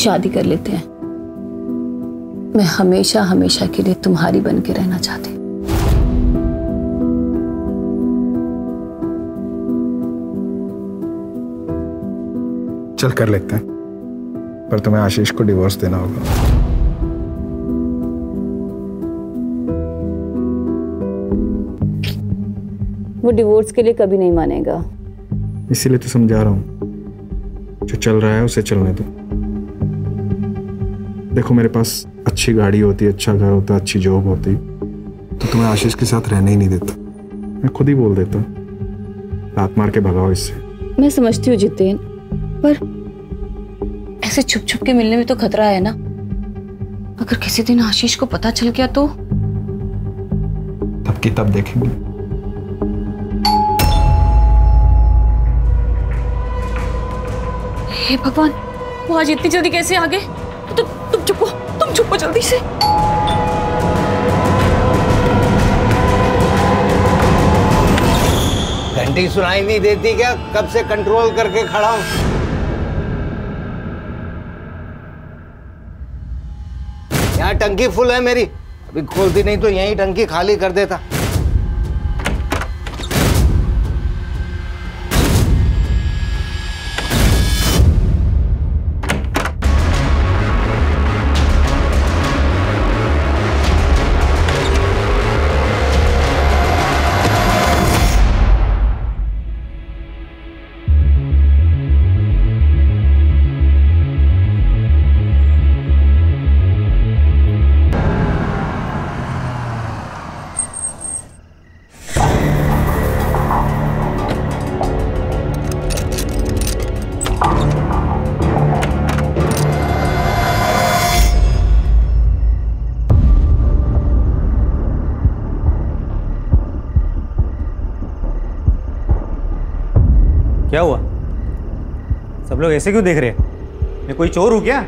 शादी कर लेते हैं। मैं हमेशा हमेशा के लिए तुम्हारी बन के रहना चाहती। चल कर लेते हैं, पर तुम्हें आशीष को डिवोर्स देना होगा। वो डिवोर्स के लिए कभी नहीं मानेगा। इसीलिए तो समझा रहा हूं, जो चल रहा है उसे चलने दो। देखो मेरे पास अच्छी गाड़ी होती, अच्छा घर होता, अच्छी जॉब होती, तो तुम्हें आशीष के साथ रहने ही नहीं देता। मैं खुद ही बोल देता, लात मार के भगाओ इससे। मैं समझती हूँ जितेन, पर ऐसे छुप छुप के मिलने में तो खतरा है ना। अगर किसी दिन आशीष को पता चल गया तो तब की तब देखेंगे। हे भगवान, वो आज इतनी जल्दी कैसे आ गए? तुम चुप हो जल्दी से। घंटी सुनाई नहीं देती क्या? कब से कंट्रोल करके खड़ा हूं। यहाँ टंकी फुल है मेरी, अभी खोलती नहीं तो यहीं टंकी खाली कर देता। क्या हुआ? सब लोग ऐसे क्यों देख रहे हैं? मैं कोई चोर हूं क्या?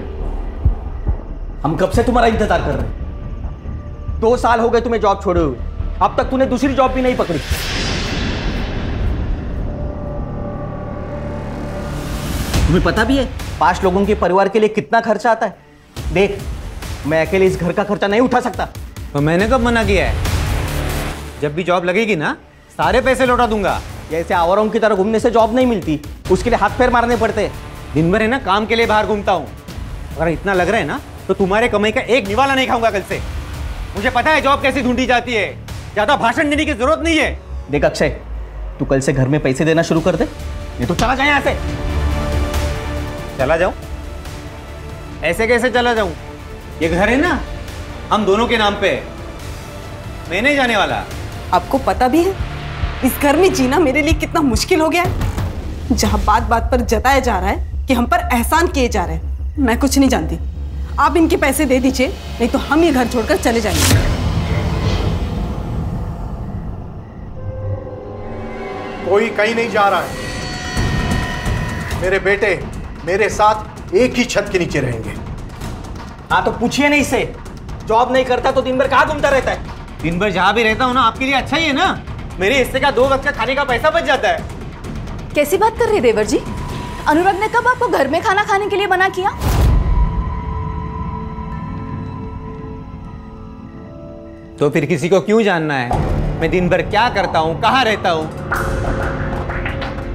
हम कब से तुम्हारा इंतजार कर रहे हैं। 2 साल हो गए तुम्हें जॉब छोड़े हुए, अब तक तूने दूसरी जॉब भी नहीं पकड़ी। तुम्हें पता भी है 5 लोगों के परिवार के लिए कितना खर्चा आता है? देख, मैं अकेले इस घर का खर्चा नहीं उठा सकता। तो मैंने कब मना किया है? जब भी जॉब लगेगी ना, सारे पैसे लौटा दूंगा। जैसे आवारों की तरह घूमने से जॉब नहीं मिलती, उसके लिए हाथ पैर मारने पड़ते हैं। दिन भर है ना काम के लिए बाहर घूमता हूँ। अगर इतना लग रहा है ना तो तुम्हारे कमाई का एक निवाला नहीं खाऊंगा कल से। मुझे पता है जॉब कैसी ढूंढी जाती है, ज्यादा भाषण देने की जरूरत नहीं है। देख अक्षय, तू कल से घर में पैसे देना शुरू कर दे, नहीं तो चला जाए यहाँ से। चला जाऊं? ऐसे कैसे चला जाऊं? ये घर है ना हम दोनों के नाम पे है, मैं नहीं जाने वाला। आपको पता भी है इस घर में जीना मेरे लिए कितना मुश्किल हो गया है, जहां बात बात पर जताया जा रहा है कि हम पर एहसान किए जा रहे हैं। मैं कुछ नहीं जानती, आप इनके पैसे दे दीजिए, नहीं तो हम ये घर छोड़कर चले जाएंगे। कोई कहीं नहीं जा रहा है। मेरे बेटे मेरे साथ एक ही छत के नीचे रहेंगे। हाँ तो पूछिए नहीं इससे, जॉब नहीं करता तो दिन भर कहाँ घूमता रहता है? दिन भर जहां भी रहता हूं ना, आपके लिए अच्छा ही है ना। मेरे हिस्से का 2 वक्त का खाने का पैसा बच जाता है। कैसी बात कर रहे हैं देवर जी? अनुराग ने कब आपको घर में खाना खाने के लिए मना किया? तो फिर किसी को क्यों जानना है मैं दिन भर क्या करता हूँ, कहाँ रहता हूँ?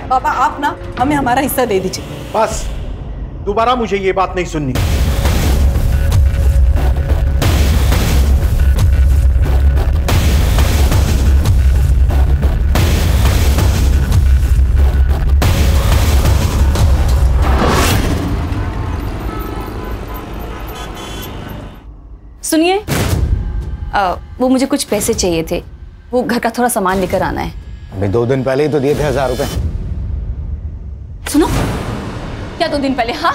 पापा आप ना हमें हमारा हिस्सा दे दीजिए। बस, दोबारा मुझे ये बात नहीं सुननी। सुनिए, वो मुझे कुछ पैसे चाहिए थे, वो घर का थोड़ा सामान लेकर आना है। अभी 2 दिन पहले ही तो दिए थे 1000 रुपए। सुनो, क्या 2 दिन पहले? हाँ,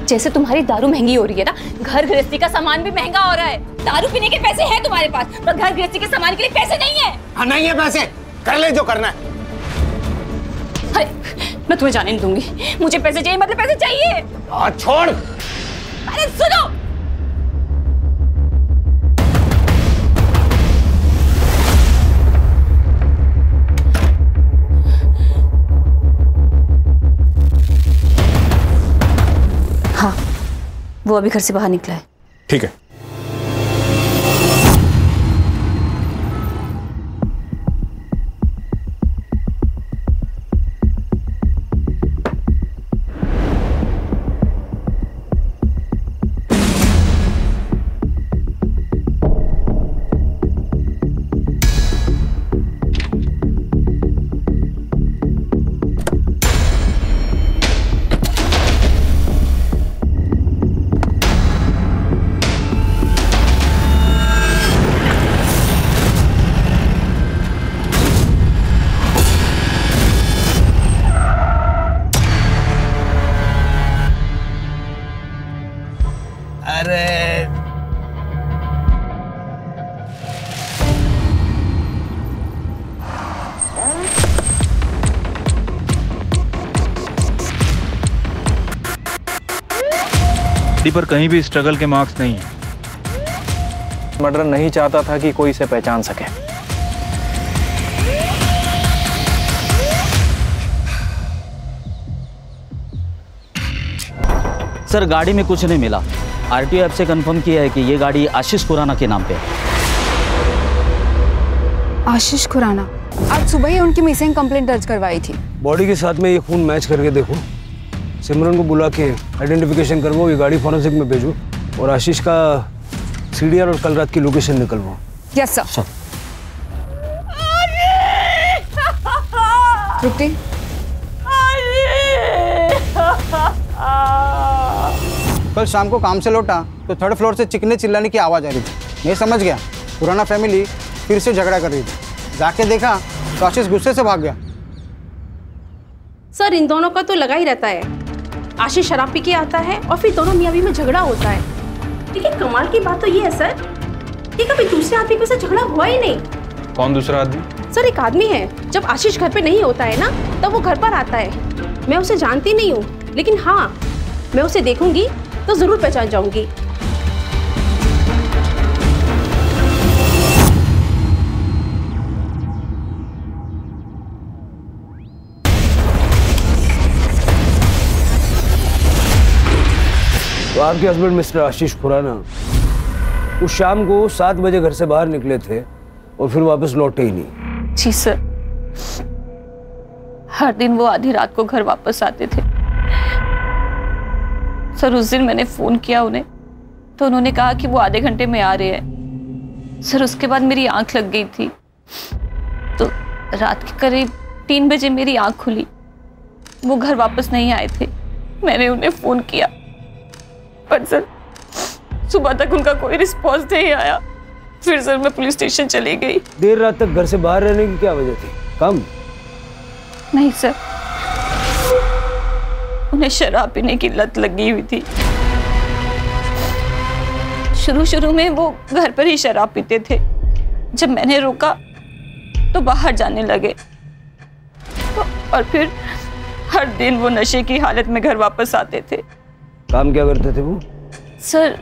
जैसे तुम्हारी दारू महंगी हो रही है ना, घर गृहस्थी का सामान भी महंगा हो रहा है। दारू पीने के पैसे हैं तुम्हारे पास, पर घर गृहस्थी के सामान के लिए पैसे नहीं है। हाँ नहीं है पैसे, कर ले जो करना है। अरे मैं तुम्हें जाने नहीं दूंगी, मुझे पैसे चाहिए, मतलब पैसे चाहिए। छोड़। अरे सुनो, वो वो अभी घर से बाहर निकला है। ठीक है। पर कहीं भी स्ट्रगल के मार्क्स नहीं है। मर्डर नहीं चाहता था कि कोई इसे पहचान सके। सर गाड़ी में कुछ नहीं मिला। आरटीओ ऐप से कंफर्म किया है कि ये गाड़ी आशीष खुराना के नाम पे है। आशीष खुराना, आज सुबह ही उनकी मिसिंग कंप्लेंट दर्ज करवाई थी। बॉडी के साथ में ये खून मैच करके देखो। सिमरन को बुला के आइडेंटिफिकेशन करवाओ, ये गाड़ी फॉरेंसिक में भेजो और आशीष का सीडीआर और कल रात की लोकेशन निकलवाओ। Yes sir. तृप्ति, कल शाम को काम से लौटा तो थर्ड फ्लोर से चिकने चिल्लाने की आवाज़ आ रही थी। मैं समझ गया पुराना फैमिली फिर से झगड़ा कर रही थी। जाके देखा तो आशीष गुस्से से भाग गया। सर इन दोनों का तो लगा ही रहता है। आशीष शराब पी के आता है और फिर दोनों मियां बीवी में झगड़ा होता है। लेकिन कमाल की बात तो ये है सर कि कभी दूसरे आदमी के साथ झगड़ा हुआ ही नहीं। कौन दूसरा आदमी? सर एक आदमी है, जब आशीष घर पे नहीं होता है ना तब वो घर पर आता है। मैं उसे जानती नहीं हूँ, लेकिन हाँ मैं उसे देखूंगी तो जरूर पहचान जाऊंगी। तो आपके हस्बैंड मिस्टर आशीष खुराना उस शाम को 7 बजे घर से बाहर निकले थे और फिर वापस लौटे ही नहीं। जी सर, हर दिन वो आधी रात को घर वापस आते थे। सर उस दिन मैंने फोन किया उन्हें तो उन्होंने कहा कि वो आधे घंटे में आ रहे हैं। सर उसके बाद मेरी आंख लग गई थी तो रात के करीब 3 बजे मेरी आंख खुली। वो घर वापस नहीं आए थे। मैंने उन्हें फोन किया पर सर सुबह तक उनका कोई रिस्पॉन्स नहीं आया। फिर सर मैं पुलिस स्टेशन चली गई। देर रात तक घर से बाहर रहने की क्या वजह थी? काम? नहीं सर, उन्हें शराब पीने की लत लगी हुई थी। शुरू में वो घर पर ही शराब पीते थे। जब मैंने रोका तो बाहर जाने लगे और फिर हर दिन वो नशे की हालत में घर वापस आते थे। काम क्या करते थे वो? सर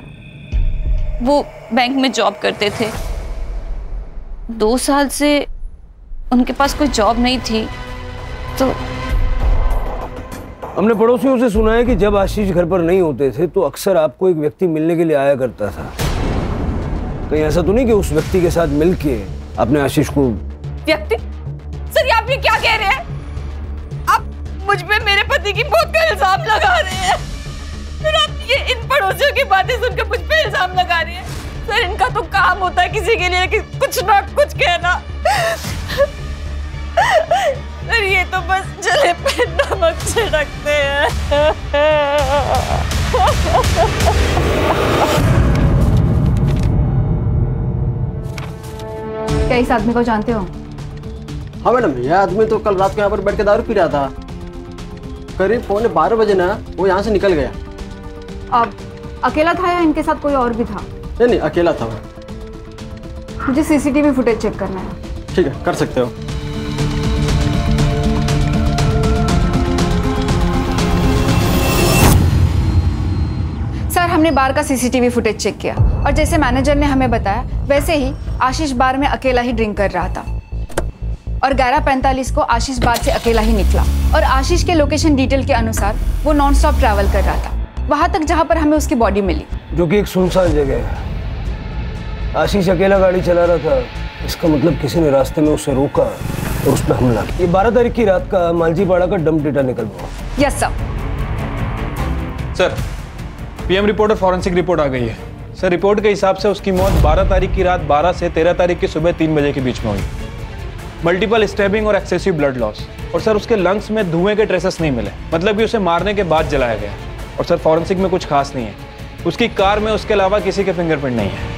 वो बैंक में जॉब करते थे। 2 साल से उनके पास कोई जॉब नहीं थी तो हमने पड़ोसियों से सुना है कि जब आशीष घर पर नहीं होते थे तो अक्सर आपको एक व्यक्ति मिलने के लिए आया करता था। कहीं ऐसा तो नहीं कि उस व्यक्ति के साथ मिलके आपने आशीष को? व्यक्ति? सर आप ये क्या कह रहे हैं? आप मुझ पे मेरे पति की मौत का इल्जाम लगा रहे हैं। फिर आप ये इन पड़ोसियों की बातें सुनकर मुझ पे इल्जाम लगा रही है। सर इनका तो काम होता है किसी के लिए कि कुछ ना कुछ कहना। सर ये तो बस जले पे नमक छिड़कते हैं। क्या इस आदमी को जानते हो? हाँ मैडम, यह आदमी तो कल रात को यहाँ पर बैठ के दारू पी रहा था। करीब 11:15 बजे ना वो यहाँ से निकल गया। अब अकेला था या इनके साथ कोई और भी था? नहीं, अकेला था वो। मुझे सीसीटीवी फुटेज चेक करना है। ठीक है, कर सकते हो। सर हमने बार का सीसीटीवी फुटेज चेक किया और जैसे मैनेजर ने हमें बताया वैसे ही आशीष बार में अकेला ही ड्रिंक कर रहा था और 11:45 को आशीष बार से अकेला ही निकला और आशीष के लोकेशन डिटेल के अनुसार वो नॉन स्टॉप ट्रैवल कर रहा था। वहां तक जहां पर हमें उसकी बॉडी मिली, जो कि एक सुनसान जगह है। आशीष अकेला गाड़ी चला रहा था, इसका मतलब किसी ने रास्ते में उसे रोका और उस पर हमला किया। ये 12 तारीख की रात का मालजीपाड़ा का डंप डेटा निकल हुआ। Yes sir. Sir, PM report और फॉरेंसिक रिपोर्ट आ गई है। सर, रिपोर्ट के हिसाब से उसकी मौत 12 तारीख की रात 12 से 13 तारीख की सुबह 3 बजे के बीच में हुई। मल्टीपल स्टैबिंग और एक्सेसिव ब्लड लॉस। और सर, उसके लंग्स में धुएं के ट्रेसेस नहीं मिले, मतलब कि उसे मारने के बाद जलाया गया। और सर, फॉरेंसिक में कुछ खास नहीं है। उसकी कार में उसके अलावा किसी के फिंगरप्रिंट नहीं है।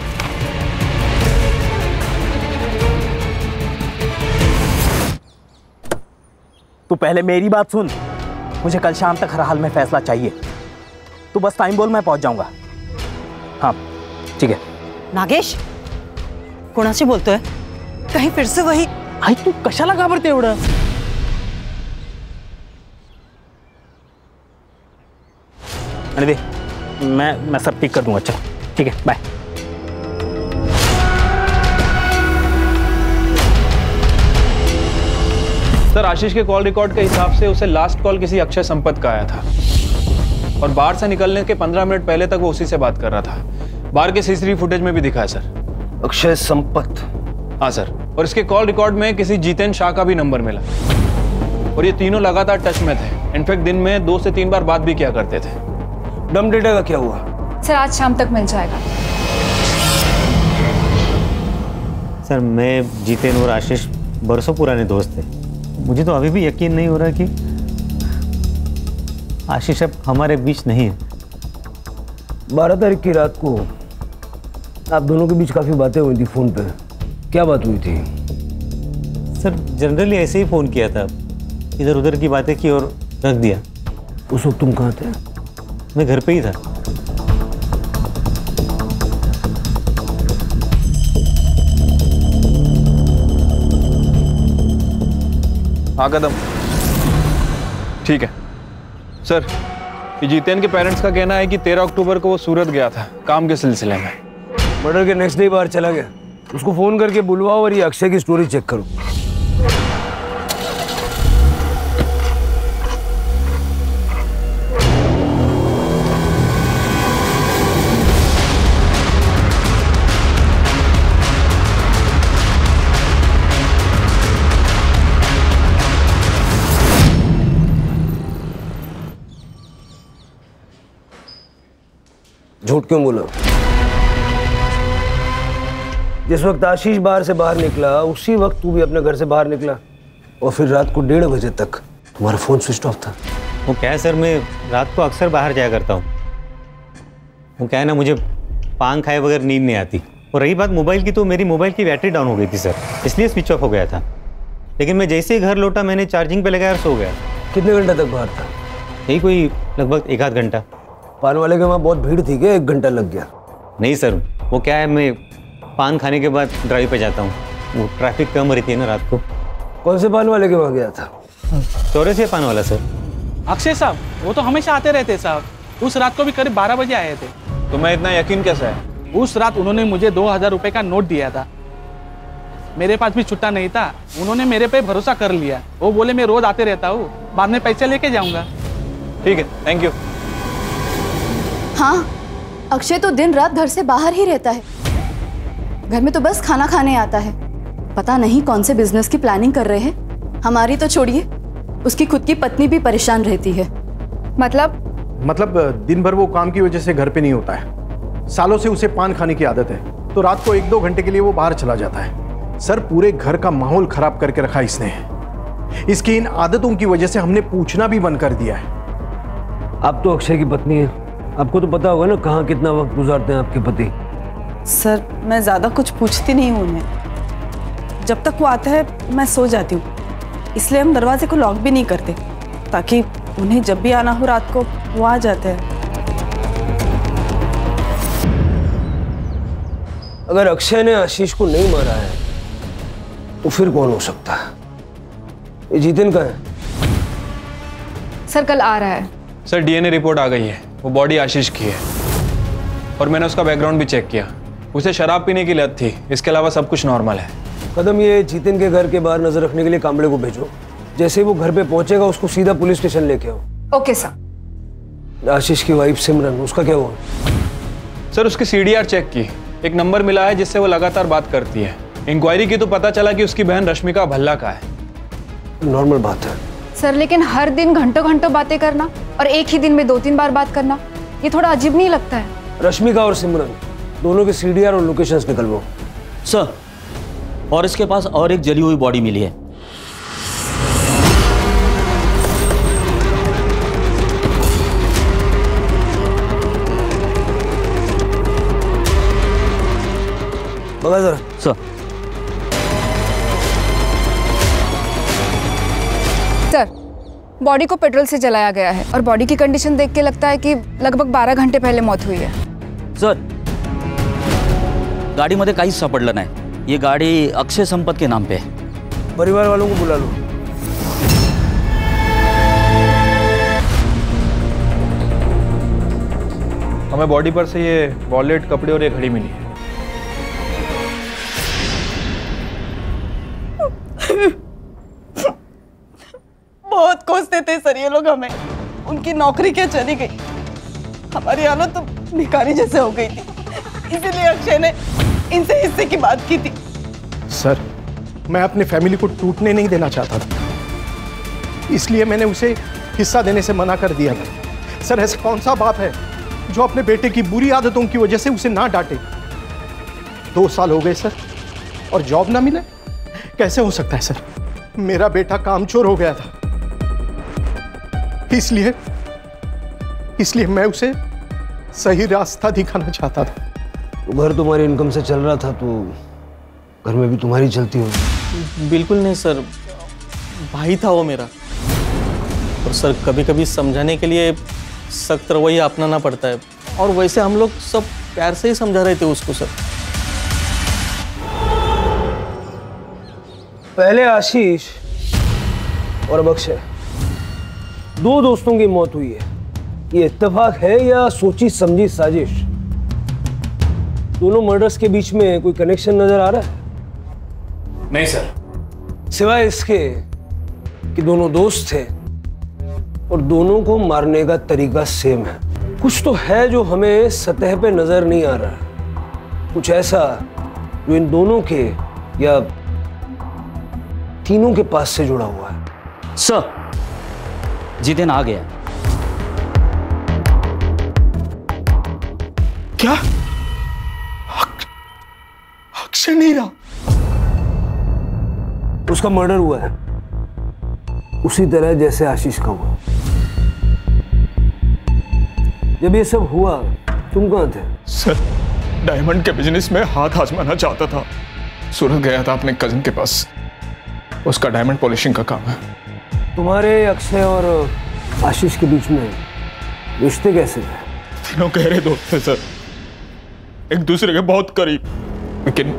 तू पहले मेरी बात सुन। मुझे कल शाम तक हर हाल में फैसला चाहिए। तू बस टाइम बोल, मैं पहुंच जाऊंगा। हाँ ठीक है। नागेश, कोणाशी बोलतोय? कहीं फिर से वही? आई तू कशाला घाबरते एवढं? अरे दे, मैं सब ठीक कर दूंगा। चल ठीक है, बाय। सर, आशीष के कॉल रिकॉर्ड के हिसाब से उसे लास्ट कॉल किसी अक्षय संपत का आया था और बाहर से निकलने के 15 मिनट पहले तक वो उसी से बात कर रहा था। बाहर के सीसीटीवी फुटेज में भी दिखा है सर। अक्षय संपत? हाँ सर, और इसके कॉल रिकॉर्ड में किसी जितेन शाह का भी नंबर मिला और ये तीनों लगातार टच में थे। इनफैक्ट दिन में 2 से 3 बार बात भी किया करते थे। डंप डेटा का क्या हुआ? सर, आज शाम तक मिल जाएगा। सर, मैं जितेन और आशीष बरसों पुराने दोस्त थे। मुझे तो अभी भी यकीन नहीं हो रहा कि आशीष अब हमारे बीच नहीं है। 12 तारीख की रात को आप दोनों के बीच काफ़ी बातें हुई थी फ़ोन पे। क्या बात हुई थी? सर, जनरली ऐसे ही फ़ोन किया था, इधर उधर की बातें की और रख दिया। उस वक्त तुम कहाँ थे? मैं घर पे ही था। हाँ कदम, ठीक है सर। ये जितेन के पेरेंट्स का कहना है कि 13 अक्टूबर को वो सूरत गया था काम के सिलसिले में। मर्डर के नेक्स्ट डे बाहर चला गया। उसको फोन करके बुलवाओ और ये अक्षय की स्टोरी चेक करो। झूठ क्यों बोला? जिस वक्त आशीष बाहर से बाहर निकला उसी वक्त तू भी अपने घर से बाहर निकला और फिर रात को 1:30 बजे तक तुम्हारा फोन स्विच ऑफ था। वो क्या है सर, मैं रात को अक्सर बाहर जाया करता हूँ। वो क्या है ना, मुझे पान खाए बगैर नींद नहीं आती। और रही बात मोबाइल की, तो मेरी मोबाइल की बैटरी डाउन हो गई थी सर, इसलिए स्विच ऑफ हो गया था। लेकिन मैं जैसे ही घर लौटा मैंने चार्जिंग पे लगाया और सो गया। कितने घंटे तक बाहर था? यही कोई लगभग 1 आध घंटा। पान वाले के वहाँ बहुत भीड़ थी क्या 1 घंटा लग गया? नहीं सर, वो क्या है, मैं पान खाने के बाद ड्राइव पे जाता हूँ। वो ट्रैफिक कम रहती है ना रात को। कौन से पान वाले के वहाँ गया था? चौराहे पान वाला सर। अक्षय साहब, वो तो हमेशा आते रहते साहब। उस रात को भी करीब 12 बजे आए थे। तुम्हें इतना यकीन कैसा है? उस रात उन्होंने मुझे 2000 रुपए का नोट दिया था। मेरे पास भी छुट्टा नहीं था, उन्होंने मेरे पे भरोसा कर लिया। वो बोले मैं रोज आते रहता हूँ, बाद में पैसे लेके जाऊंगा। ठीक है, थैंक यू। हाँ, अक्षय तो दिन रात घर से बाहर ही रहता है। घर में तो बस खाना खाने आता है। पता नहीं कौन से बिजनेस की प्लानिंग कर रहे हैं। हमारी तो छोड़िए, उसकी खुद की पत्नी भी परेशान रहती है। मतलब दिन भर वो काम की वजह से घर पे नहीं होता है। सालों से उसे पान खाने की आदत है, तो रात को 1-2 घंटे के लिए वो बाहर चला जाता है। सर, पूरे घर का माहौल खराब करके रखा इसने। इसकी इन आदतों की वजह से हमने पूछना भी बंद कर दिया है। आप तो अक्षय की पत्नी है, आपको तो पता होगा ना कहाँ कितना वक्त गुजारते हैं आपके पति। सर, मैं ज़्यादा कुछ पूछती नहीं हूँ उन्हें। जब तक वो आता है मैं सो जाती हूँ, इसलिए हम दरवाजे को लॉक भी नहीं करते, ताकि उन्हें जब भी आना हो रात को वो आ जाते हैं। अगर अक्षय ने आशीष को नहीं मारा है तो फिर कौन हो सकता है? ये जितेन का है? सर, कल आ रहा है। सर, डीएनए रिपोर्ट आ गई है। वो बॉडी आशीष की है और मैंने उसका बैकग्राउंड भी चेक किया। उसे शराब पीने की लत थी, इसके अलावा सब कुछ नॉर्मल है। कदम, ये जितेन के घर के बाहर नजर रखने के लिए कांबले को भेजो। जैसे ही वो घर पे पहुंचेगा उसको सीधा पुलिस स्टेशन लेके आओ। Okay sir. आशीष की वाइफ सिमरन, उसका क्या हुआ? सर उसकी सीडीआर चेक की, एक नंबर मिला है जिससे वो लगातार बात करती है। इंक्वायरी की तो पता चला कि उसकी बहन रश्मिका भल्ला का है। नॉर्मल बात है सर, लेकिन हर दिन घंटों घंटों बातें करना और एक ही दिन में 2-3 बार बात करना, ये थोड़ा अजीब नहीं लगता है? रश्मिका और सिमरन दोनों के सीडीआर और लोकेशंस निकलवाओ। सर, और इसके पास और एक जली हुई बॉडी मिली है। बघा जरा। सर। सर, बॉडी को पेट्रोल से जलाया गया है और बॉडी की कंडीशन देख के लगता है कि लगभग 12 घंटे पहले मौत हुई है। सर, गाडीमध्ये काहीच सापडलं नाही। ये गाड़ी अक्षय संपत के नाम पे है। परिवार वालों को बुला लो। हमें बॉडी पर से ये वॉलेट, कपड़े और ये घड़ी मिली है। बहुत कोसते थे सर ये लोग हमें, उनकी नौकरी क्या चली गई, हमारी हालत तो भिखारी जैसे हो गई थी, इसीलिए अक्षय ने इनसे हिस्से की बात की थी। सर, मैं अपनी फैमिली को टूटने नहीं देना चाहता था, इसलिए मैंने उसे हिस्सा देने से मना कर दिया था। सर, ऐसा कौन सा बाप है जो अपने बेटे की बुरी आदतों की वजह से उसे ना डांटे? 2 साल हो गए सर, और जॉब ना मिले? कैसे हो सकता है सर? मेरा बेटा कामचोर हो गया था, इसलिए मैं उसे सही रास्ता दिखाना चाहता था। घर तुम्हारी इनकम से चल रहा था तो घर में भी तुम्हारी चलती होगी। बिल्कुल नहीं सर, भाई था वो मेरा। और सर, कभी कभी समझाने के लिए सख्त रवैया अपनाना पड़ता है, और वैसे हम लोग सब प्यार से ही समझा रहे थे उसको सर। पहले आशीष और अब अक्षय, 2 दोस्तों की मौत हुई है। ये इत्तेफाक है या सोची समझी साजिश? दोनों मर्डर्स के बीच में कोई कनेक्शन नजर आ रहा है? नहीं सर। सिवाय इसके कि दोनों दोस्त थे और दोनों को मारने का तरीका सेम है। कुछ तो है जो हमें सतह पे नजर नहीं आ रहा, कुछ ऐसा जो इन दोनों के या तीनों के पास से जुड़ा हुआ है। सर, जितेन आ गया। क्या? अक्षय नहीं रहा? उसका मर्डर हुआ है उसी तरह जैसे आशीष का हुआ। जब ये सब हुआ तुम कहां थे? सर, डायमंड के बिजनेस में हाथ आजमाना चाहता था। सूरत गया था अपने कजिन के पास, उसका डायमंड पॉलिशिंग का काम है। तुम्हारे अक्षय और आशीष के बीच में रिश्ते कैसे थे? तीनों गहरे दोस्त थे सर, एक दूसरे के बहुत करीब, लेकिन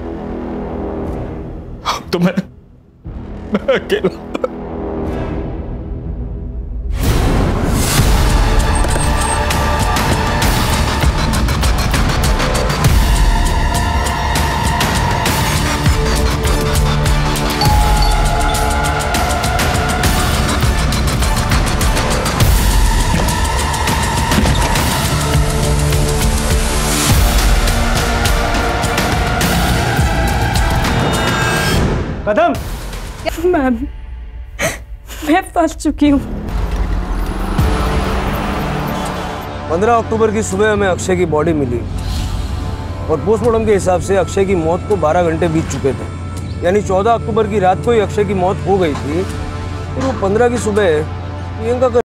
अब तो मैं अकेला। कदम, मैम, मैं फंस चुकी हूँ। 15 अक्टूबर की सुबह हमें अक्षय की बॉडी मिली और पोस्टमार्टम के हिसाब से अक्षय की मौत को 12 घंटे बीत चुके थे। यानी 14 अक्टूबर की रात को ही अक्षय की मौत हो गई थी, फिर वो 15 की सुबह प्रियंका का।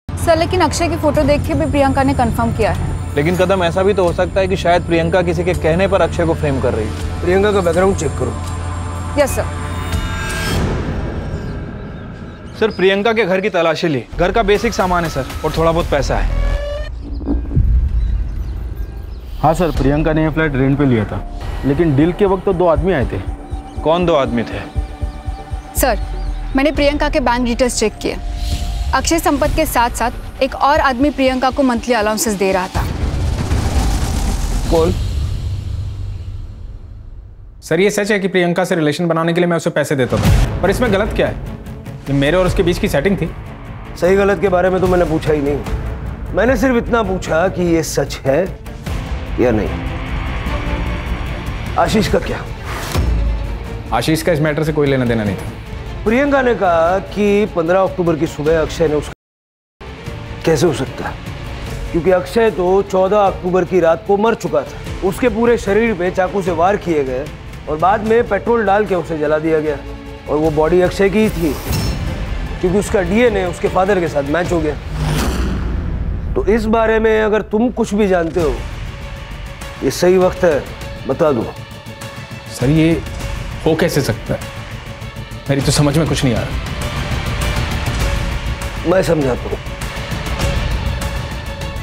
सर, लेकिन अक्षय की फोटो देख के भी प्रियंका ने कंफर्म किया है। लेकिन कदम, ऐसा भी तो हो सकता है कि शायद प्रियंका किसी के कहने पर अक्षय को फ्रेम कर रही है। प्रियंका का बैकग्राउंड चेक करो। Yes sir. सर, प्रियंका के घर की तलाशी ली। घर का बेसिक सामान है सर, और थोड़ा बहुत पैसा है। हाँ सर, प्रियंका ने यह फ्लैट रेंट पे लिया था, लेकिन डील के वक्त तो 2 आदमी आए थे। कौन 2 आदमी थे? सर, मैंने प्रियंका के बैंक डिटेल्स चेक किए। अक्षय संपत के साथ साथ एक और आदमी प्रियंका को मंथली अलाउंसेस दे रहा था। कौन? सर, ये सच है कि प्रियंका से रिलेशन बनाने के लिए मैं उसे पैसे देता था, पर इसमें गलत क्या है? ये मेरे और उसके बीच की सेटिंग थी। सही गलत के बारे में तो मैंने पूछा ही नहीं। मैंने सिर्फ इतना पूछा कि ये सच है या नहीं। आशीष का क्या? आशीष का इस मैटर से कोई लेना देना नहीं था। प्रियंका ने कहा कि 15 अक्टूबर की सुबह अक्षय ने उसका, कैसे हो सकता है? क्योंकि अक्षय तो 14 अक्टूबर की रात को मर चुका था। उसके पूरे शरीर पे चाकू से वार किए गए और बाद में पेट्रोल डाल के उसे जला दिया गया। और वो बॉडी अक्षय की ही थी क्योंकि उसका डीएनए उसके फादर के साथ मैच हो गया। तो इस बारे में अगर तुम कुछ भी जानते हो, ये सही वक्त है, बता दो। सर ये हो कैसे सकता है? मेरी तो समझ में कुछ नहीं आ रहा। मैं समझाता हूं।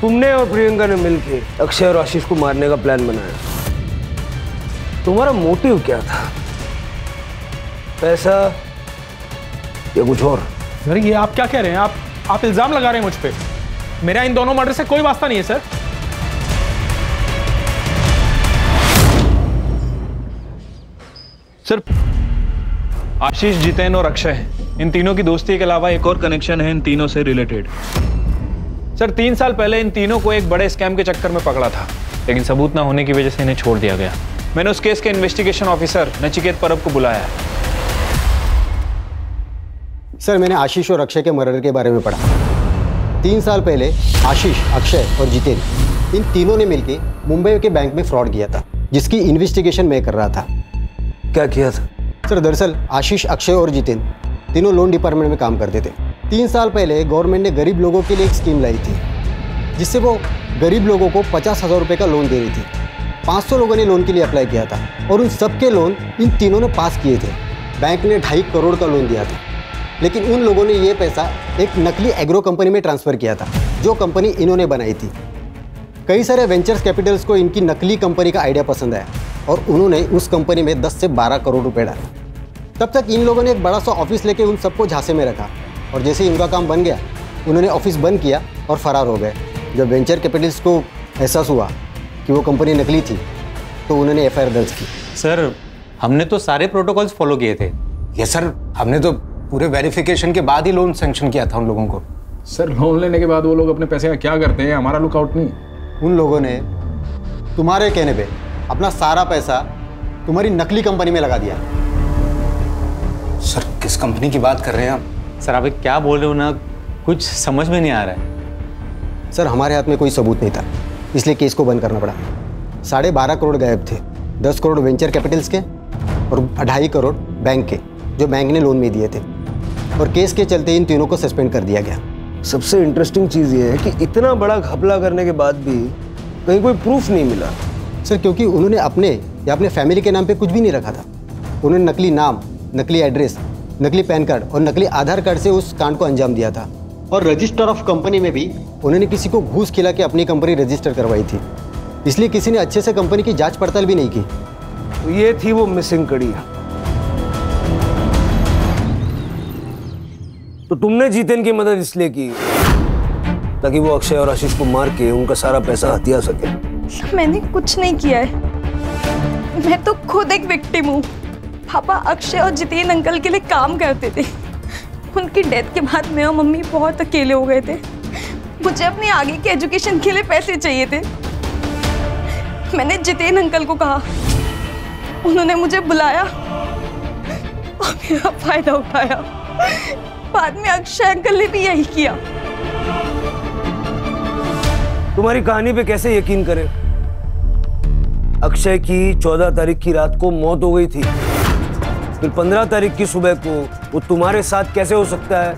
तुमने और प्रियंका ने मिलकर अक्षय और आशीष को मारने का प्लान बनाया। तुम्हारा मोटिव क्या था? पैसा या कुछ और? सर ये आप क्या कह रहे हैं? आप इल्जाम लगा रहे हैं मुझ पे। मेरा इन दोनों मर्डर से कोई वास्ता नहीं है सर। सर आशीष, जितेन और अक्षय, इन तीनों की दोस्ती के अलावा एक और कनेक्शन है इन तीनों से रिलेटेड। सर 3 साल पहले इन तीनों को एक बड़े स्कैम के चक्कर में पकड़ा था, लेकिन सबूत ना होने की वजह से इन्हें छोड़ दिया गया। मैंने उस केस के इन्वेस्टिगेशन ऑफिसर नचिकेत परब को बुलाया है। सर मैंने आशीष और अक्षय के मर्डर के बारे में पढ़ा। 3 साल पहले आशीष, अक्षय और जितेन, इन तीनों ने मिलकर मुंबई के बैंक में फ्रॉड किया था, जिसकी इन्वेस्टिगेशन मैं कर रहा था। क्या किया था? सर दरअसल आशीष, अक्षय और जितेन तीनों लोन डिपार्टमेंट में काम करते थे। 3 साल पहले गवर्नमेंट ने गरीब लोगों के लिए एक स्कीम लाई थी, जिससे वो गरीब लोगों को 50,000 रुपये का लोन दे रही थी। 500 लोगों ने लोन के लिए अप्लाई किया था और उन सबके लोन इन तीनों ने पास किए थे। बैंक ने 2.5 करोड़ का लोन दिया था, लेकिन उन लोगों ने ये पैसा एक नकली एग्रो कंपनी में ट्रांसफ़र किया था, जो कंपनी इन्होंने बनाई थी। कई सारे वेंचर्स कैपिटल्स को इनकी नकली कंपनी का आइडिया पसंद आया और उन्होंने उस कंपनी में 10 से 12 करोड़ रुपए डाले। तब तक इन लोगों ने एक बड़ा सा ऑफिस लेके उन सबको झांसे में रखा और जैसे ही उनका काम बन गया, उन्होंने ऑफिस बंद किया और फरार हो गए। जब वेंचर कैपिटल्स को एहसास हुआ कि वो कंपनी नकली थी, तो उन्होंने एफआईआर दर्ज की। सर हमने तो सारे प्रोटोकॉल्स फॉलो किए थे। ये सर हमने तो पूरे वेरिफिकेशन के बाद ही लोन सैंक्शन किया था उन लोगों को। सर लोन लेने के बाद वो लोग अपने पैसे का क्या करते हैं, हमारा लुकआउट नहीं। उन लोगों ने तुम्हारे कहने पे अपना सारा पैसा तुम्हारी नकली कंपनी में लगा दिया। सर किस कंपनी की बात कर रहे हैं आप? सर आप क्या बोल रहे हो ना, कुछ समझ में नहीं आ रहा है। सर हमारे हाथ में कोई सबूत नहीं था, इसलिए केस को बंद करना पड़ा। 12.5 करोड़ गायब थे, 10 करोड़ वेंचर कैपिटल्स के और 2.5 करोड़ बैंक के, जो बैंक ने लोन में दिए थे। और केस के चलते इन तीनों को सस्पेंड कर दिया गया। सबसे इंटरेस्टिंग चीज़ ये है कि इतना बड़ा घपला करने के बाद भी कहीं कोई प्रूफ नहीं मिला। सर क्योंकि उन्होंने अपने या अपने फैमिली के नाम पे कुछ भी नहीं रखा था। उन्होंने नकली नाम, नकली एड्रेस, नकली पैन कार्ड और नकली आधार कार्ड से उस कांड को अंजाम दिया था। और रजिस्टर ऑफ कंपनी में भी उन्होंने किसी को घूस खिला के अपनी कंपनी रजिस्टर करवाई थी, इसलिए किसी ने अच्छे से कंपनी की जांच पड़ताल भी नहीं की। तो ये थी वो मिसिंग कड़ी। तो तुमने जितेन की मदद इसलिए की ताकि वो अक्षय और आशीष को मार के उनका सारा पैसा हथिया सके। मैंने कुछ नहीं किया है, मैं तो खुद एक विक्टिम हूँ। पापा अक्षय और जितेन अंकल के लिए काम करते थे। उनकी डेथ के बाद मैं और मम्मी बहुत अकेले हो गए थे। मुझे अपनी आगे की एजुकेशन के लिए पैसे चाहिए थे। मैंने जितेन अंकल को कहा, उन्होंने मुझे बुलाया और मेरा फायदा उठाया। बाद में अक्षय अंकल ने भी यही किया। तुम्हारी कहानी पे कैसे यकीन करें? अक्षय की 14 तारीख की रात को मौत हो गई थी, फिर 15 तारीख की सुबह को वो तुम्हारे साथ कैसे हो सकता है?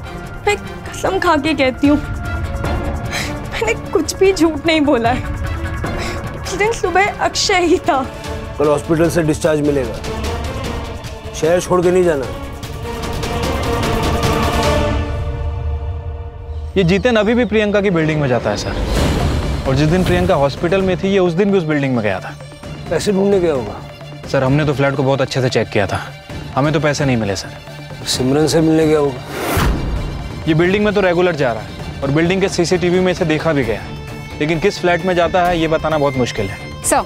मैं कसम खा के कहती हूँ, मैंने कुछ भी झूठ नहीं बोला है। उस दिन सुबह अक्षय ही था। कल हॉस्पिटल से डिस्चार्ज मिलेगा, शहर छोड़ के नहीं जाना। ये जितेन अभी भी प्रियंका की बिल्डिंग में जाता है सर, और जिस दिन प्रियंका हॉस्पिटल में थी, ये उस दिन भी उस बिल्डिंग में गया था। पैसे ढूंढने गया होगा। सर हमने तो फ्लैट को बहुत अच्छे से चेक किया था, हमें तो पैसे नहीं मिले सर। सिमरन से मिलने गया होगा। ये बिल्डिंग में तो रेगुलर जा रहा है और बिल्डिंग के सीसीटीवी में इसे देखा भी गया, लेकिन किस फ्लैट में जाता है ये बताना बहुत मुश्किल है। सर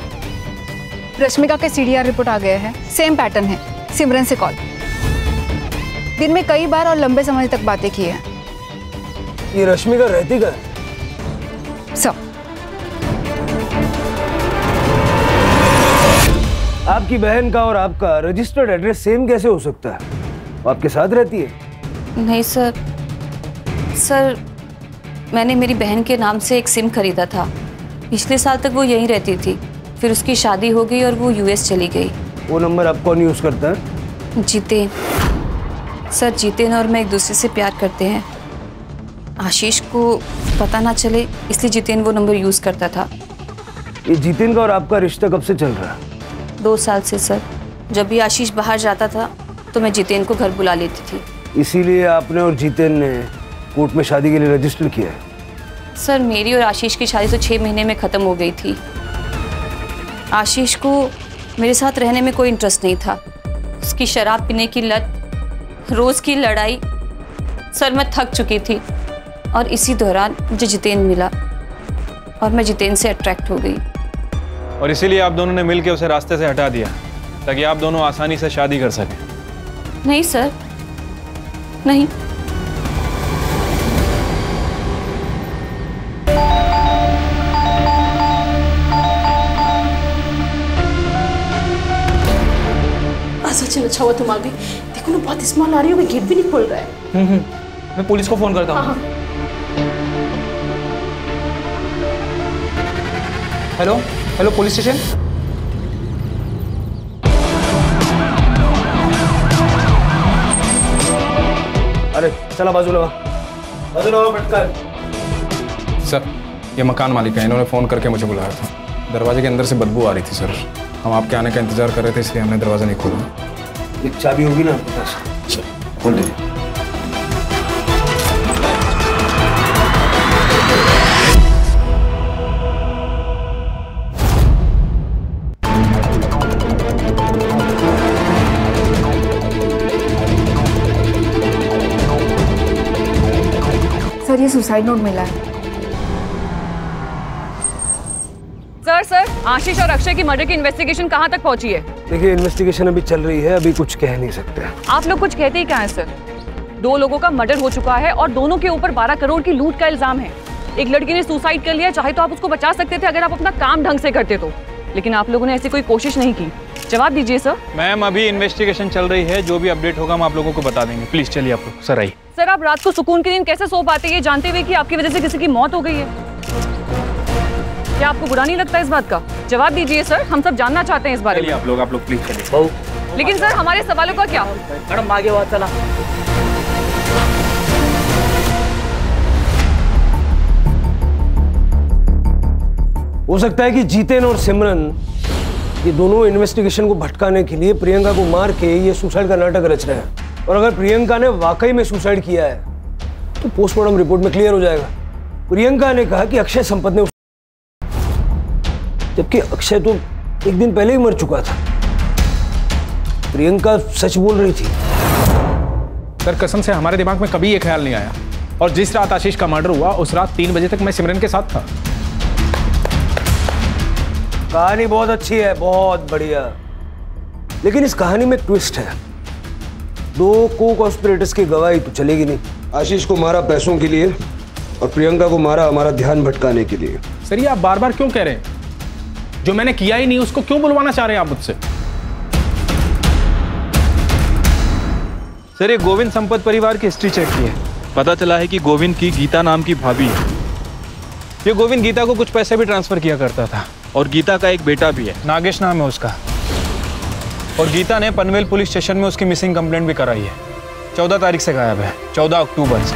रश्मिका के सीडीआर रिपोर्ट आ गए हैं, सेम पैटर्न है। सिमरन से कॉल, दिन में कई बार और लंबे समय तक बातें की है। ये रश्मिका रहती का? सब। आपकी बहन का और आपका रजिस्टर्ड एड्रेस सेम कैसे हो सकता है? वो आपके साथ रहती है? नहीं सर, सर मैंने मेरी बहन के नाम से एक सिम खरीदा था। पिछले साल तक वो यहीं रहती थी, फिर उसकी शादी हो गई और वो यूएस चली गई। वो नंबर आप कौन यूज़ करता है? जितेन। सर जितेन और मैं एक दूसरे से प्यार करते हैं। आशीष को पता ना चले इसलिए जितेन वो नंबर यूज़ करता था। ये जितेन का और आपका रिश्ता कब से चल रहा है? 2 साल से सर। जब भी आशीष बाहर जाता था तो मैं जितेन को घर बुला लेती थी। इसीलिए आपने और जितेन ने कोर्ट में शादी के लिए रजिस्टर किया है? सर मेरी और आशीष की शादी तो 6 महीने में ख़त्म हो गई थी। आशीष को मेरे साथ रहने में कोई इंटरेस्ट नहीं था। उसकी शराब पीने की लत, रोज़ की लड़ाई, सर मैं थक चुकी थी। और इसी दौरान मुझे जितेन मिला और मैं जितेन से अट्रैक्ट हो गई। और इसीलिए आप दोनों ने मिलकर उसे रास्ते से हटा दिया ताकि आप दोनों आसानी से शादी कर सकें। नहीं सर, नहीं। सचिन अच्छा हुआ तुम आ गई। देखो ना बहुत स्मेल आ रही है, गेट भी नहीं खोल रहा है। मैं पुलिस को फोन करता हूँ। Hello hello police station. अरे चला बाजू लगा, बाजू लगा फटकार। सर ये मकान मालिक है, इन्होंने फ़ोन करके मुझे बुलाया था। दरवाजे के अंदर से बदबू आ रही थी सर। हम आपके आने का इंतजार कर रहे थे इसलिए हमने दरवाज़ा नहीं खोला। एक चाबी होगी ना आपके पास? खोल दे। सर ये सुसाइड नोट मिला है। सर आशीष और अक्षय की मर्डर की इन्वेस्टिगेशन कहाँ तक पहुँची है? देखिए इन्वेस्टिगेशन अभी चल रही है, अभी कुछ कह नहीं सकते। आप लोग कुछ कहते ही क्या है सर? 2 लोगों का मर्डर हो चुका है और दोनों के ऊपर 12 करोड़ की लूट का इल्जाम है। एक लड़की ने सुसाइड कर लिया, चाहे तो आप उसको बचा सकते थे अगर आप अपना काम ढंग से करते तो, लेकिन आप लोगों ने ऐसी कोई कोशिश नहीं की। जवाब दीजिए सर। मैम अभी इन्वेस्टिगेशन चल रही है, जो भी अपडेट होगा हम आप लोगों को बता देंगे। प्लीज चलिए आप लोग। सर आइए। सर आप रात को सुकून की नींद कैसे सो पाते हैं ये जानते हुए कि आपकी वजह से किसी की मौत हो गई है? क्या आपको बुरा नहीं लगता इस बात का? जवाब दीजिए सर, हम सब जानना चाहते हैं इस बारे में। आप लोग प्लीज चलिए। लेकिन सर हमारे सवालों का क्या? मैडम आगे बात चला। हो सकता है कि जितेन और सिमरन ये दोनों इन्वेस्टिगेशन को भटकाने के लिए प्रियंका को मार के ये सुसाइड का नाटक रच रहे हैं। और अगर प्रियंका ने वाकई में सुसाइड किया है तो पोस्टमार्टम रिपोर्ट में क्लियर हो जाएगा। प्रियंका ने कहा कि अक्षय संपत ने, जबकि अक्षय तो एक दिन पहले ही मर चुका था। प्रियंका सच बोल रही थी। सर कसम से हमारे दिमाग में कभी ये ख्याल नहीं आया। और जिस रात आशीष का मर्डर हुआ उस रात 3 बजे तक मैं सिमरन के साथ था। कहानी बहुत अच्छी है, बहुत बढ़िया, लेकिन इस कहानी में ट्विस्ट है। 2 को-कॉन्स्पिरेटर्स की गवाही तो चलेगी नहीं। आशीष को मारा पैसों के लिए और प्रियंका को मारा हमारा ध्यान भटकाने के लिए। सर ये आप बार बार क्यों कह रहे हैं? जो मैंने किया ही नहीं उसको क्यों बुलवाना चाह रहे हैं आप मुझसे? सर ये गोविंद संपत परिवार की हिस्ट्री चेक की है, पता चला है कि गोविंद की गीता नाम की भाभी है। ये गोविंद गीता को कुछ पैसे भी ट्रांसफर किया करता था और गीता का एक बेटा भी है, नागेश नाम है उसका। और गीता ने पनवेल पुलिस स्टेशन में उसकी मिसिंग कंप्लेंट भी कराई है। 14 तारीख से गायब है, 14 अक्टूबर से।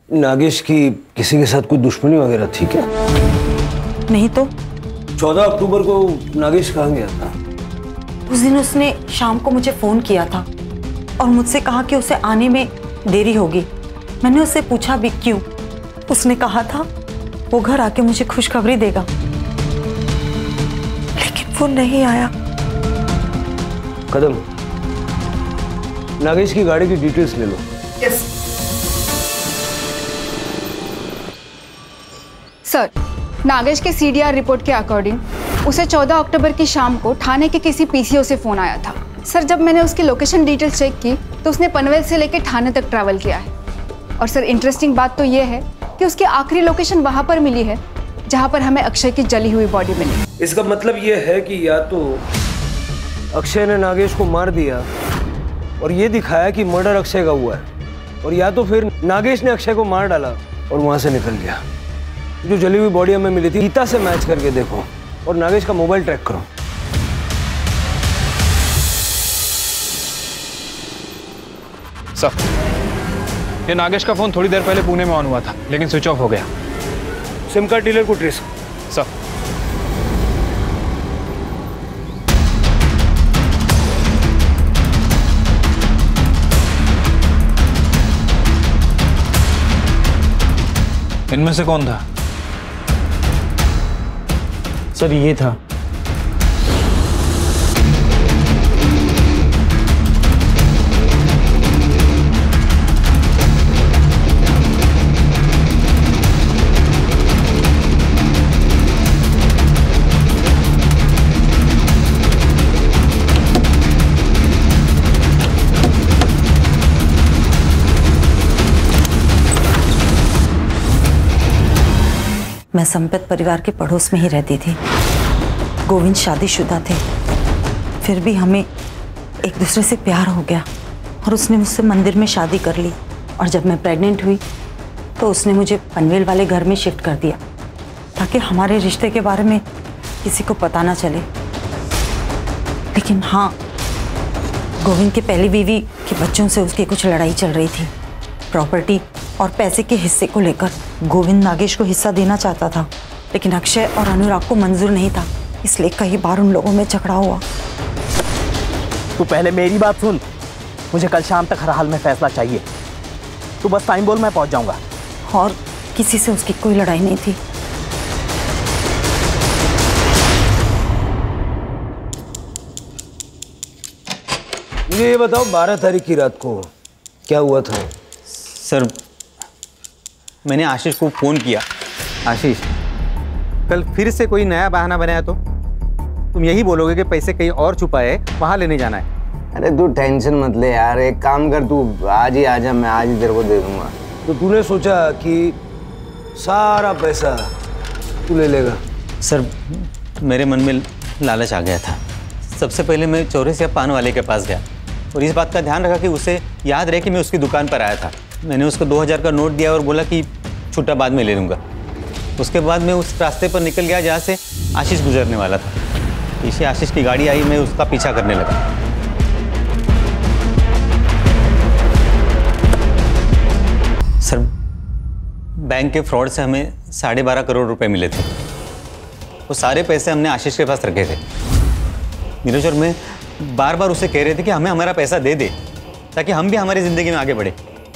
नागेश की किसी के साथ कोई दुश्मनी वगैरह थी क्या? नहीं तो। 14 अक्टूबर को नागेश कहाँ गया था? उस दिन उसने शाम को मुझे फोन किया था और मुझसे कहा कि उसे आने में देरी होगी। मैंने उससे पूछा भी क्यों। उसने कहा था वो घर आके मुझे खुशखबरी देगा, लेकिन वो नहीं आया। कदम, नागेश की गाड़ी की डिटेल्स ले लो। यस सर, नागेश के CDR रिपोर्ट के अकॉर्डिंग उसे 14 अक्टूबर की शाम को थाने के किसी PCO से फोन आया था। सर जब मैंने उसकी लोकेशन डिटेल्स चेक की तो उसने पनवेल से लेकर थाने तक ट्रैवल किया है। और सर इंटरेस्टिंग बात तो ये है कि उसकी आखिरी लोकेशन वहां पर मिली है जहां पर हमें अक्षय की जली हुई बॉडी मिली। इसका मतलब ये है कि या तो अक्षय ने नागेश को मार दिया और ये दिखाया कि मर्डर अक्षय का हुआ है, और या तो फिर नागेश ने अक्षय को मार डाला और वहां से निकल गया। जो जली हुई बॉडी हमें मिली थी, गीता से मैच करके देखो और नागेश का मोबाइल ट्रैक करो। सर, ये नागेश का फोन थोड़ी देर पहले पुणे में ऑन हुआ था, लेकिन स्विच ऑफ हो गया। सिम कार्ड डीलर को ट्रेस। सर, इनमें से कौन था? सर ये था। मैं संपत परिवार के पड़ोस में ही रहती थी। गोविंद शादीशुदा थे, फिर भी हमें एक दूसरे से प्यार हो गया और उसने मुझसे मंदिर में शादी कर ली। और जब मैं प्रेग्नेंट हुई तो उसने मुझे पनवेल वाले घर में शिफ्ट कर दिया ताकि हमारे रिश्ते के बारे में किसी को पता ना चले। लेकिन हाँ, गोविंद की पहली बीवी के बच्चों से उसकी कुछ लड़ाई चल रही थी। प्रॉपर्टी और पैसे के हिस्से को लेकर गोविंद नागेश को हिस्सा देना चाहता था, लेकिन अक्षय और अनुराग को मंजूर नहीं था, इसलिए कई बार उन लोगों में झगड़ा हुआ। तू पहले मेरी बात सुन। मुझे कल शाम तक हर हाल में फैसला चाहिए। तू बस टाइम बोल, मैं पहुंच जाऊंगा। और किसी से उसकी कोई लड़ाई नहीं थी। मुझे ये बताओ, 12 तारीख की रात को क्या हुआ था? सर, मैंने आशीष को फ़ोन किया। आशीष, कल फिर से कोई नया बहाना बनाया तो तुम यही बोलोगे कि पैसे कहीं और छुपाए, वहाँ लेने जाना है। अरे तू टेंशन मत ले यार, एक काम कर, तू आज ही आ जा, मैं आज ही तेरे को दे दूंगा। तो तूने सोचा कि सारा पैसा तू ले लेगा? सर, मेरे मन में लालच आ गया था। सबसे पहले मैं चौरसिया पान वाले के पास गया और इस बात का ध्यान रखा कि उसे याद रहे कि मैं उसकी दुकान पर आया था। मैंने उसको 2000 का नोट दिया और बोला कि छुट्टा बाद में ले लूँगा। उसके बाद मैं उस रास्ते पर निकल गया जहाँ से आशीष गुजरने वाला था। पीछे आशीष की गाड़ी आई, मैं उसका पीछा करने लगा। सर, बैंक के फ्रॉड से हमें 12.5 करोड़ रुपए मिले थे। वो सारे पैसे हमने आशीष के पास रखे थे। नीरज और मैं बार बार उसे कह रहे थे कि हमें हमारा पैसा दे दे ताकि हम भी हमारी ज़िंदगी में आगे बढ़े,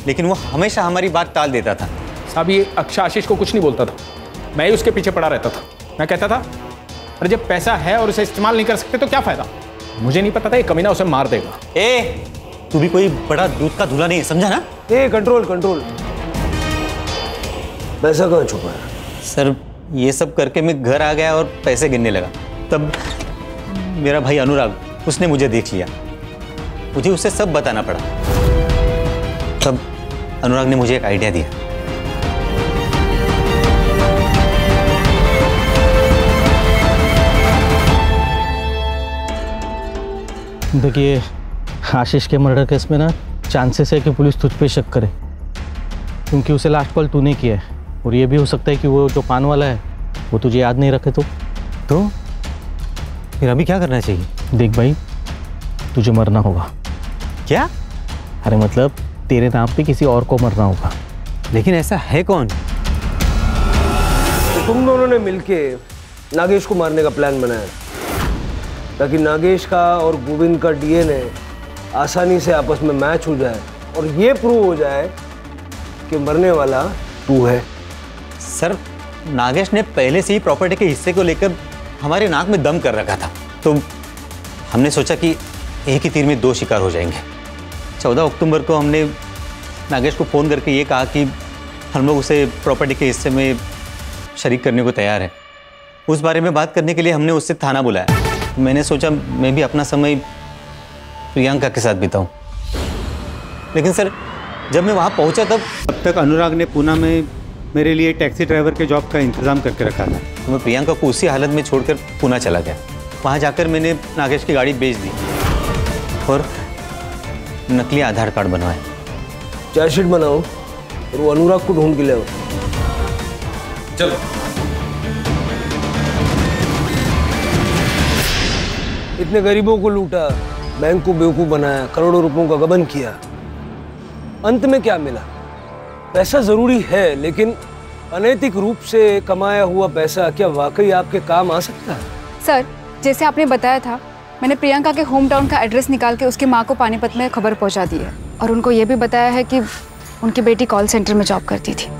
लेकिन वो हमेशा हमारी बात टाल देता था। साहब, ये अक्षय आशीष को कुछ नहीं बोलता था, मैं ही उसके पीछे पड़ा रहता था। मैं कहता था, अरे जब पैसा है और उसे इस्तेमाल नहीं कर सकते तो क्या फ़ायदा। मुझे नहीं पता था ये कमीना उसे मार देगा। तू भी कोई बड़ा दूध का धुला नहीं है, समझा ना? Control control. पैसा कहाँ छुपा है? सर, ये सब करके मैं घर आ गया और पैसे गिनने लगा। तब मेरा भाई अनुराग, उसने मुझे देख लिया। मुझे उसे सब बताना पड़ा। तब अनुराग ने मुझे एक आइडिया दिया। देखिए, आशीष के मर्डर केस में ना चांसेस है कि पुलिस तुझ पे शक करे, क्योंकि उसे लास्ट कॉल तूने किया है। और ये भी हो सकता है कि वो जो पान वाला है वो तुझे याद नहीं रखे तो फिर अभी क्या करना चाहिए? देख भाई, तुझे मरना होगा। क्या? अरे मतलब तेरे नाम पे किसी और को मरना होगा। लेकिन ऐसा है कौन? तो तुम दोनों ने मिलके नागेश को मारने का प्लान बनाया ताकि नागेश का और गोविंद का डीएनए आसानी से आपस में मैच हो जाए और ये प्रूव हो जाए कि मरने वाला तू है। सर, नागेश ने पहले से ही प्रॉपर्टी के हिस्से को लेकर हमारे नाक में दम कर रखा था, तो हमने सोचा कि एक ही तीर में 2 शिकार हो जाएंगे। 14 अक्टूबर को हमने नागेश को फ़ोन करके ये कहा कि हम लोग उसे प्रॉपर्टी के हिस्से में शरीक करने को तैयार हैं। उस बारे में बात करने के लिए हमने उससे थाना बुलाया। मैंने सोचा मैं भी अपना समय प्रियंका के साथ बिताऊं। लेकिन सर जब मैं वहाँ पहुँचा तब तक अनुराग ने पूना में मेरे लिए टैक्सी ड्राइवर के जॉब का इंतज़ाम करके रखा था। तो मैं प्रियंका को उसी हालत में छोड़कर पूना चला गया। वहाँ जाकर मैंने नागेश की गाड़ी बेच दी और नकली आधार कार्ड बनवाए। चार्जशीट बनाओ और वो अनुराग को ढूंढ के ले आओ। चलो। इतने गरीबों को लूटा, बैंक को बेवकूफ बनाया, करोड़ों रुपयों का गबन किया, अंत में क्या मिला? पैसा जरूरी है, लेकिन अनैतिक रूप से कमाया हुआ पैसा क्या वाकई आपके काम आ सकता है? सर, जैसे आपने बताया था, मैंने प्रियंका के होम टाउन का एड्रेस निकाल के उसकी माँ को पानीपत में खबर पहुंचा दी है और उनको ये भी बताया है कि उनकी बेटी कॉल सेंटर में जॉब करती थी।